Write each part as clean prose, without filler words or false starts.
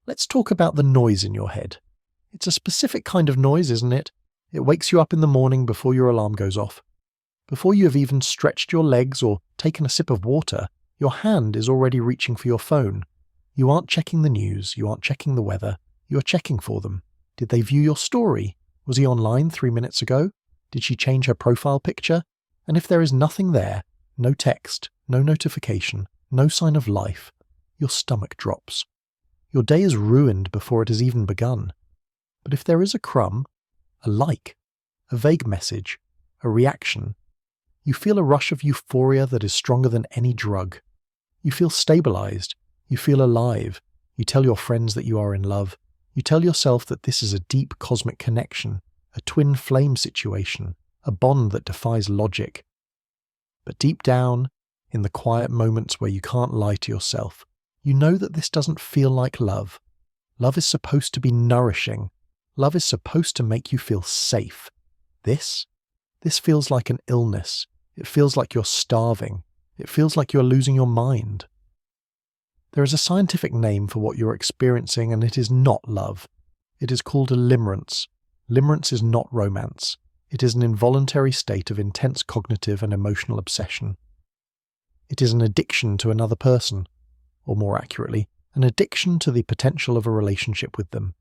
Let's talk about the noise in your head. It's a specific kind of noise, isn't it? It wakes you up in the morning before your alarm goes off. Before you have even stretched your legs or taken a sip of water, your hand is already reaching for your phone. You aren't checking the news, you aren't checking the weather, you are checking for them. Did they view your story? Was he online 3 minutes ago? Did she change her profile picture? And if there is nothing there, no text, no notification, no sign of life, your stomach drops. Your day is ruined before it has even begun. But if there is a crumb, a like, a vague message, a reaction, you feel a rush of euphoria that is stronger than any drug. You feel stabilized. You feel alive. You tell your friends that you are in love. You tell yourself that this is a deep cosmic connection, a twin flame situation, a bond that defies logic. But deep down, in the quiet moments where you can't lie to yourself, you know that this doesn't feel like love. Love is supposed to be nourishing. Love is supposed to make you feel safe. This feels like an illness. It feels like you're starving. It feels like you're losing your mind. There is a scientific name for what you're experiencing, and it is not love. It is called a limerence. Limerence is not romance. It is an involuntary state of intense cognitive and emotional obsession. It is an addiction to another person, or more accurately, an addiction to the potential of a relationship with them.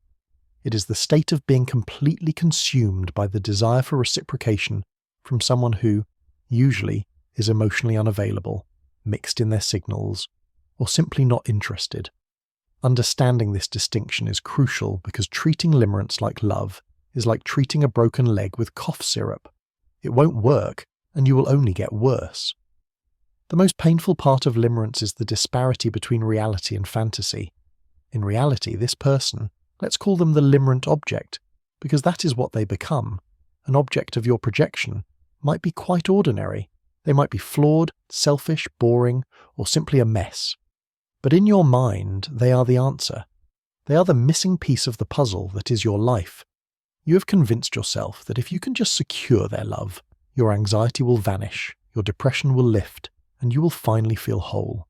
It is the state of being completely consumed by the desire for reciprocation from someone who, usually, is emotionally unavailable, mixed in their signals, or simply not interested. Understanding this distinction is crucial because treating limerence like love is like treating a broken leg with cough syrup. It won't work, and you will only get worse. The most painful part of limerence is the disparity between reality and fantasy. In reality, this person, let's call them the limerent object, because that is what they become, an object of your projection, might be quite ordinary. They might be flawed, selfish, boring, or simply a mess. But in your mind, they are the answer. They are the missing piece of the puzzle that is your life. You have convinced yourself that if you can just secure their love, your anxiety will vanish, your depression will lift, and you will finally feel whole.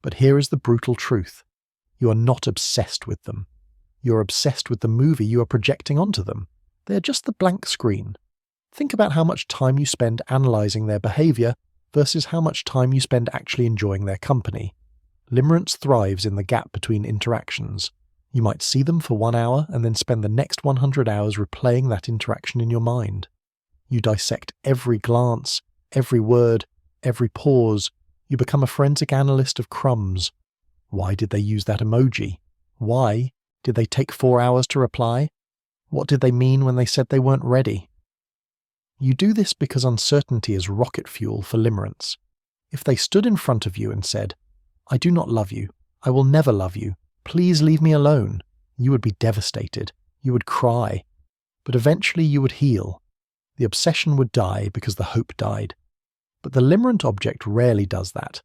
But here is the brutal truth. You are not obsessed with them. You are obsessed with the movie you are projecting onto them. They are just the blank screen. Think about how much time you spend analysing their behaviour versus how much time you spend actually enjoying their company. Limerence thrives in the gap between interactions. You might see them for 1 hour and then spend the next 100 hours replaying that interaction in your mind. You dissect every glance, every word, every pause. You become a forensic analyst of crumbs. Why did they use that emoji? Why did they take 4 hours to reply? What did they mean when they said they weren't ready? You do this because uncertainty is rocket fuel for limerence. If they stood in front of you and said, "I do not love you. I will never love you. Please leave me alone," you would be devastated. You would cry. But eventually you would heal. The obsession would die because the hope died. But the limerent object rarely does that.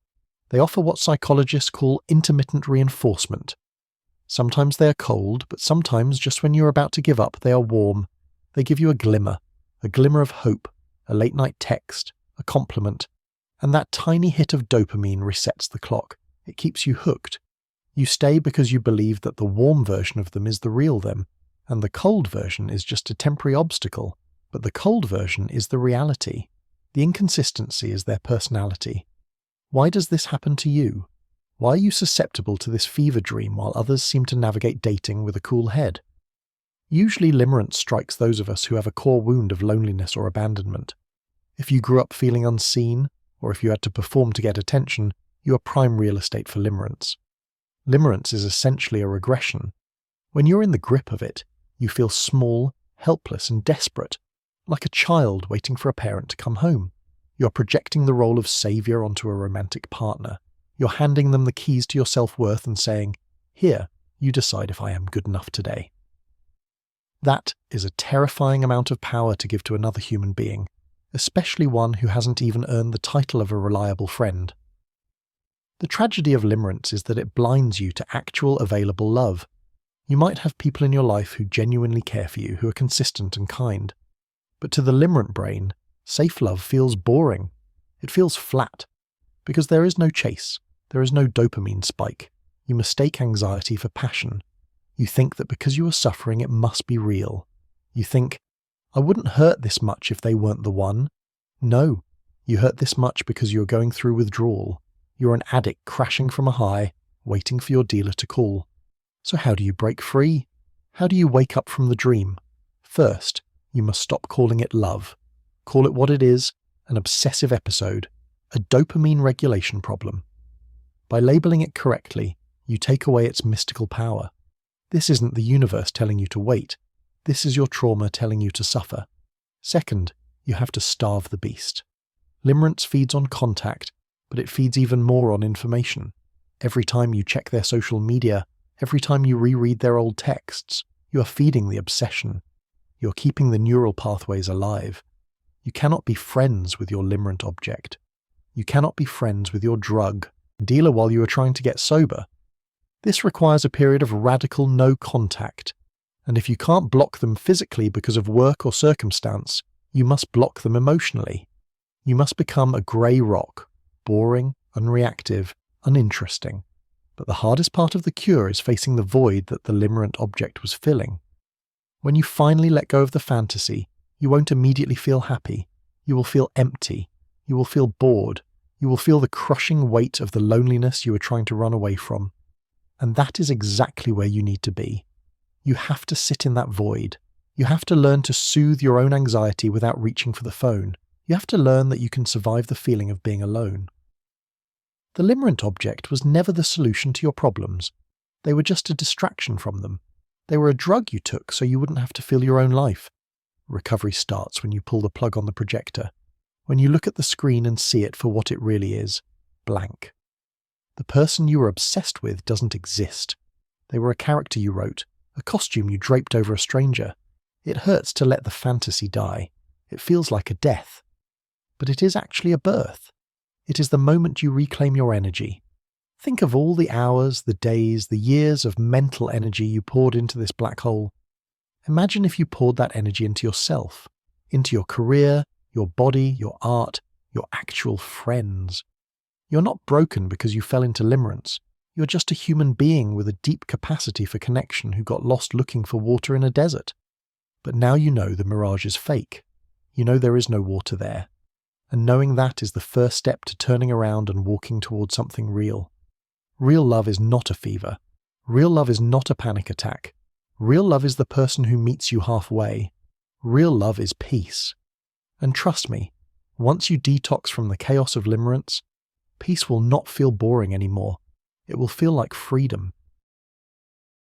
They offer what psychologists call intermittent reinforcement. Sometimes they are cold, but sometimes, just when you're about to give up, they are warm. They give you a glimmer of hope, a late-night text, a compliment, and that tiny hit of dopamine resets the clock. It keeps you hooked. You stay because you believe that the warm version of them is the real them, and the cold version is just a temporary obstacle, but the cold version is the reality. The inconsistency is their personality. Why does this happen to you? Why are you susceptible to this fever dream while others seem to navigate dating with a cool head? Usually limerence strikes those of us who have a core wound of loneliness or abandonment. If you grew up feeling unseen, or if you had to perform to get attention, you are prime real estate for limerence. Limerence is essentially a regression. When you're in the grip of it, you feel small, helpless, and desperate, like a child waiting for a parent to come home. You're projecting the role of savior onto a romantic partner. You're handing them the keys to your self-worth and saying, "Here, you decide if I am good enough today." That is a terrifying amount of power to give to another human being, especially one who hasn't even earned the title of a reliable friend. The tragedy of limerence is that it blinds you to actual available love. You might have people in your life who genuinely care for you, who are consistent and kind. But to the limerent brain, safe love feels boring. It feels flat. Because there is no chase. There is no dopamine spike. You mistake anxiety for passion. You think that because you are suffering, it must be real. You think, I wouldn't hurt this much if they weren't the one. No, you hurt this much because you're going through withdrawal. You're an addict crashing from a high, waiting for your dealer to call. So how do you break free? How do you wake up from the dream? First, you must stop calling it love. Call it what it is, an obsessive episode, a dopamine regulation problem. By labeling it correctly, you take away its mystical power. This isn't the universe telling you to wait. This is your trauma telling you to suffer. Second, you have to starve the beast. Limerence feeds on contact, but it feeds even more on information. Every time you check their social media, every time you reread their old texts, you are feeding the obsession. You're keeping the neural pathways alive. You cannot be friends with your limerent object. You cannot be friends with your drug dealer while you are trying to get sober. This requires a period of radical no contact, and if you can't block them physically because of work or circumstance, you must block them emotionally. You must become a grey rock, boring, unreactive, uninteresting. But the hardest part of the cure is facing the void that the limerent object was filling. When you finally let go of the fantasy, you won't immediately feel happy. You will feel empty. You will feel bored. You will feel the crushing weight of the loneliness you were trying to run away from. And that is exactly where you need to be. You have to sit in that void. You have to learn to soothe your own anxiety without reaching for the phone. You have to learn that you can survive the feeling of being alone. The limerent object was never the solution to your problems. They were just a distraction from them. They were a drug you took so you wouldn't have to feel your own life. Recovery starts when you pull the plug on the projector, when you look at the screen and see it for what it really is, blank. The person you were obsessed with doesn't exist. They were a character you wrote, a costume you draped over a stranger. It hurts to let the fantasy die. It feels like a death. But it is actually a birth. It is the moment you reclaim your energy. Think of all the hours, the days, the years of mental energy you poured into this black hole. Imagine if you poured that energy into yourself, into your career, your body, your art, your actual friends. You're not broken because you fell into limerence. You're just a human being with a deep capacity for connection who got lost looking for water in a desert. But now you know the mirage is fake. You know there is no water there. And knowing that is the first step to turning around and walking towards something real. Real love is not a fever. Real love is not a panic attack. Real love is the person who meets you halfway. Real love is peace. And trust me, once you detox from the chaos of limerence, peace will not feel boring anymore. It will feel like freedom.